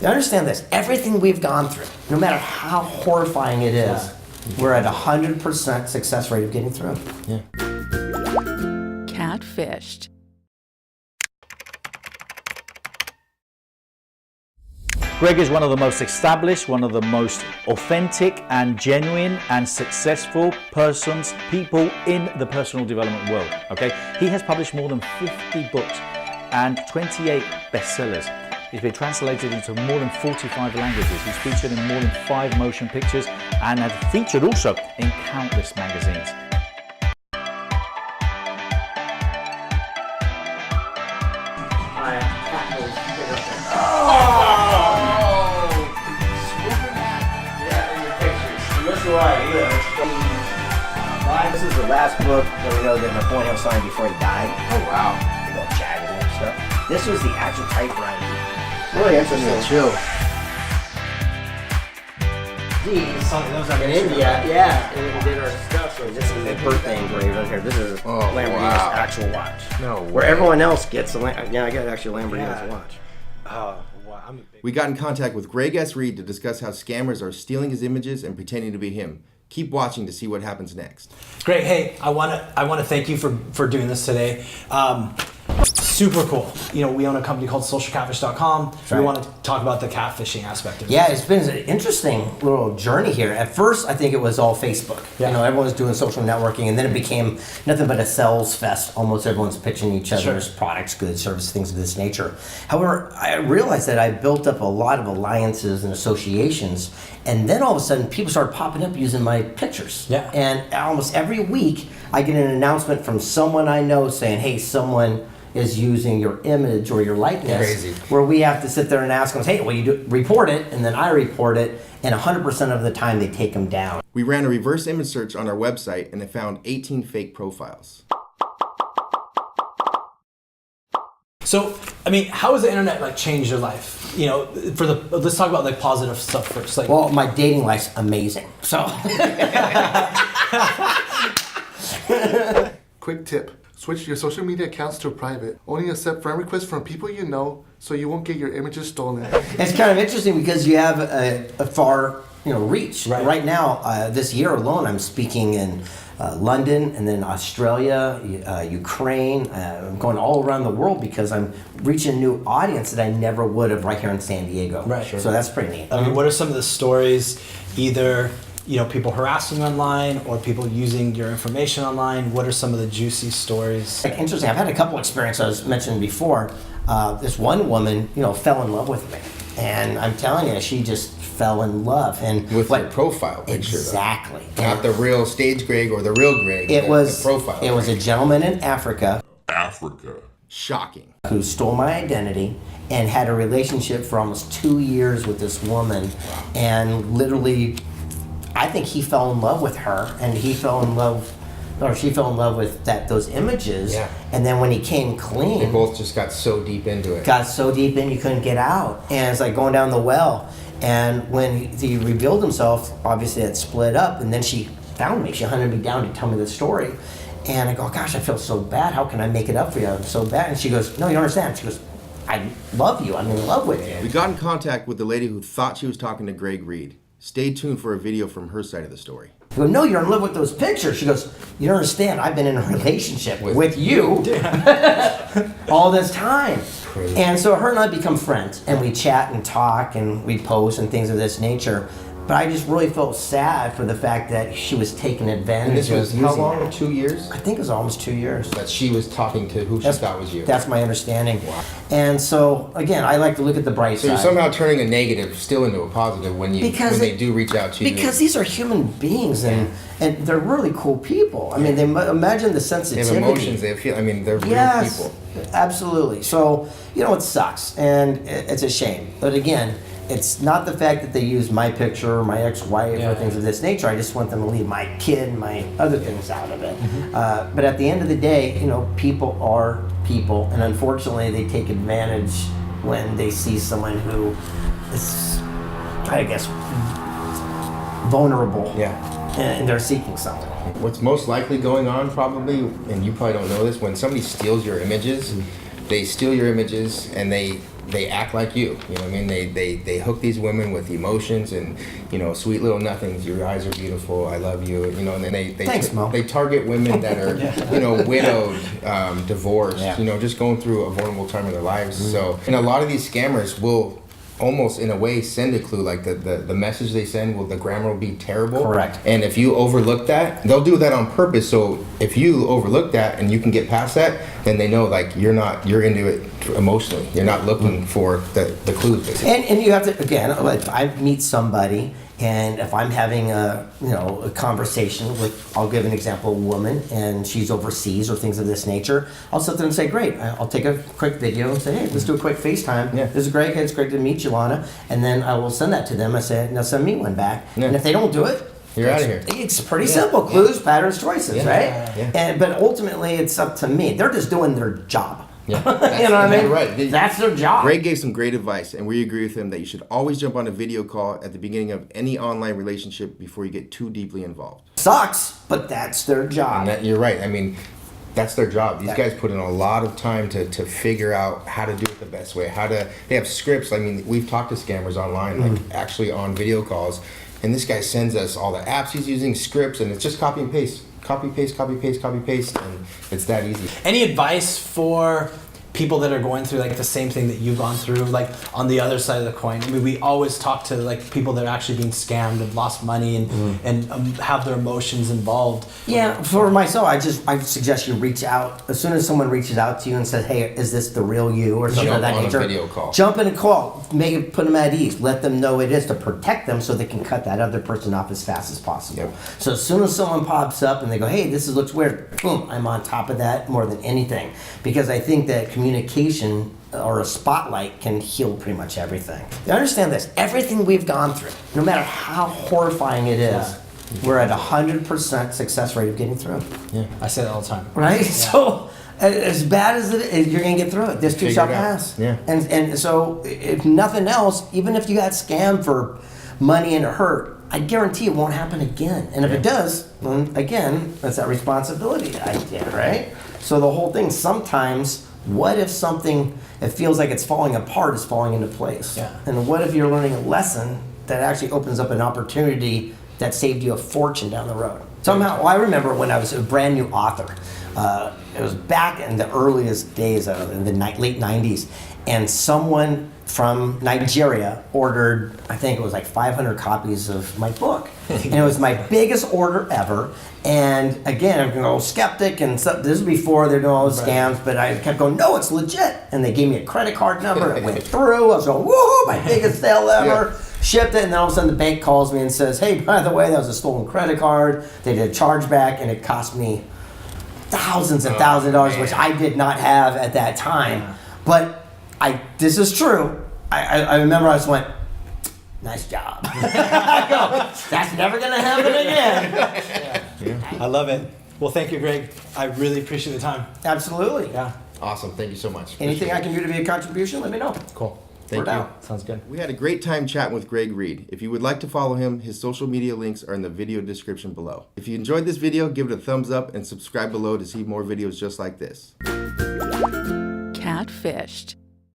Understand this, everything we've gone through, no matter how horrifying it is, we're at 100% success rate of getting through. Yeah. Catfished. Greg is one of the most established, one of the most authentic and genuine and successful people in the personal development world, okay? He has published more than 50 books and 28 bestsellers. He's been translated into more than 45 languages. He's featured in more than 5 motion pictures and has featured also in countless magazines. This is the last book that we know that Napoleon signed before he died. Oh wow. Big old jagged and stuff. This was the actual typewriter. Really interesting. Chill. Those are in India, yeah. And we did our stuff. So this is the birthday engraved right here. This is Lamborghini's actual watch. No way. Where everyone else gets a I got actually Lamborghini's watch. Oh, wow. We got in contact with Greg S. Reid to discuss how scammers are stealing his images and pretending to be him. Keep watching to see what happens next. Great. Hey, I want to thank you for doing this today. Super cool. You know, we own a company called socialcatfish.com. Right. We want to talk about the catfishing aspect of it. Yeah, it's been an interesting little journey here. At first, I think it was all Facebook. Yeah. You know, everyone was doing social networking, and then it became nothing but a sales fest. Almost everyone's pitching each other's products, goods, services, things of this nature. However, I realized that I built up a lot of alliances and associations, and then all of a sudden, people started popping up using my pictures. Yeah. And almost every week, I get an announcement from someone I know saying, hey, someone is using your image or your likeness. Crazy. Where we have to sit there and ask them, hey, well, you do report it, and then I report it, and 100% of the time they take them down. We ran a reverse image search on our website and it found 18 fake profiles. So, I mean, how has the internet like changed your life? You know, let's talk about like positive stuff first. Like, Well, my dating life's amazing. So, Quick tip. Switch your social media accounts to private. Only accept friend requests from people you know so you won't get your images stolen. it's kind of interesting because you have a far reach. Right. Now, this year alone, I'm speaking in London and then Australia, Ukraine. I'm going all around the world because I'm reaching a new audience that I never would have right here in San Diego. Right. Sure. So that's pretty neat. I mean, what are some of the stories, either people harassing online or people using your information online? What are some of the juicy stories? Interesting. I've had a couple experiences I was mentioned before. This one woman, fell in love with me, and I'm telling you, she just fell in love. And With your profile picture, exactly, though. Not the real stage Greg or the real Greg. it was the profile. It was a gentleman in Africa Shocking. who stole my identity and had a relationship for almost 2 years with this woman, and literally, I think he fell in love with her, and she fell in love with those images. Yeah. And then when he came clean, They both just got so deep into it. got so deep in you couldn't get out, and it's like going down the well. And when he revealed himself, obviously it split up, and then she found me. She hunted me down to tell me the story, and I go, gosh, I feel so bad. How can I make it up for you? I'm so bad. And she goes, no, you don't understand. She goes, I love you. I'm in love with you. We got in contact with the lady who thought she was talking to Greg Reid. Stay tuned for a video from her side of the story. I go, no, you're in love with those pictures. She goes, you don't understand. I've been in a relationship with you all this time. Crazy. And so her and I become friends, and we chat and talk, and we post and things of this nature. But I just really felt sad for the fact that she was taking advantage And this was of how using long? that. 2 years? I think it was almost 2 years. That she was talking to who she thought was you. That's my understanding. Wow. And so, again, I like to look at the bright So side. you're somehow turning a negative still into a positive when they do reach out to you. Because these are human beings, and they're really cool people. I mean, imagine the They sensitivity. have emotions, they feel, they're real Yes, people. absolutely. So, it sucks, and it's a shame. But again, it's not the fact that they use my picture or my ex-wife or things of this nature. I just want them to leave my kid and my other things out of it. But at the end of the day, people are people, and unfortunately, they take advantage when they see someone who is, I guess, vulnerable. Yeah. And they're seeking something. What's most likely going on probably, and you probably don't know this, when somebody steals your images, they steal your images and they they act like you know what I mean? They hook these women with emotions and, you know, sweet little nothings. Your eyes are beautiful. I love you. You know, and then Thanks, Mo. they target women that are, you know, widowed, divorced, Yeah. you know, just going through a vulnerable time in their lives. So, and a lot of these scammers will almost in a way send a clue, like the message they send will, the grammar will be terrible. Correct. And if you overlook that, they'll do that on purpose. So if you overlook that and you can get past that, then they know like you're into it emotionally. You're not looking for the clues basically. And you have to, again, if I meet somebody and if I'm having a conversation with, I'll give an example, a woman, and she's overseas or things of this nature, I'll sit there and say, great, I'll take a quick video and say, hey, let's do a quick FaceTime. Yeah. This is great, it's great to meet you, Lana. And then I will send that to them. I say, now send me one back. Yeah. And if they don't do it, You're out of here. it's pretty simple. Clues, patterns, choices, Yeah. right? Yeah. But ultimately, it's up to me. They're just doing their job. Yeah. You know what I mean? You're right. That's their job. Greg gave some great advice, and we agree with him that you should always jump on a video call at the beginning of any online relationship before you get too deeply involved. Sucks, but that's their job. And you're right. I mean, that's their job. These guys put in a lot of time to figure out how to do it the best way. They have scripts. I mean, we've talked to scammers online, like actually on video calls, and this guy sends us all the apps he's using, scripts, and it's just copy and paste. Copy, paste, copy, paste, copy, paste, and it's that easy. Any advice for people that are going through like the same thing that you've gone through, like on the other side of the coin? I mean, we always talk to like people that are actually being scammed and lost money and have their emotions involved. Yeah, for myself, I suggest you reach out as soon as someone reaches out to you and says, "Hey, is this the real you?" or something Jump of that on a nature. video call. Jump in a call, put them at ease, let them know it is to protect them, so they can cut that other person off as fast as possible. Yep. So as soon as someone pops up and they go, "Hey, this looks weird," boom, I'm on top of that more than anything, because I think that communication or a spotlight can heal pretty much everything. You understand this? Everything we've gone through, no matter how horrifying it is, we're at 100% success rate of getting through. Yeah, I say that all the time. Right? So as bad as it is, you're gonna get through it. This too Figure shall it out. pass. Yeah. And so if nothing else, even if you got scammed for money and it hurt, I guarantee it won't happen again. And if it does, then again, that's that responsibility idea, right? So the whole thing, sometimes, what if something, it feels like it's falling apart, is falling into place? Yeah. And what if you're learning a lesson that actually opens up an opportunity that saved you a fortune down the road? Somehow, well, I remember when I was a brand new author. It was back in the earliest days, in the late 90s, and someone from Nigeria ordered, I think it was like 500 copies of my book. And it was my biggest order ever. And again, I'm a skeptic, and so, this is before they're doing all the scams, but I kept going, no, it's legit. And they gave me a credit card number, it went through, I was going, woohoo, my biggest sale ever. Yeah. Shipped it, and then all of a sudden the bank calls me and says, hey, by the way, that was a stolen credit card. They did a chargeback, and it cost me thousands and thousands of dollars, man. which I did not have at that time. But this is true. I remember I just went, nice job. I go, that's never gonna happen again. I love it. Well, thank you, Greg. I really appreciate the time. Absolutely. Yeah, Awesome. Thank you so much. Anything I Appreciate can do to be a contribution, let me know. cool. Thank Word you. out. Sounds good. We had a great time chatting with Greg Reid. If you would like to follow him, his social media links are in the video description below. If you enjoyed this video, give it a thumbs up and subscribe below to see more videos just like this. Catfished.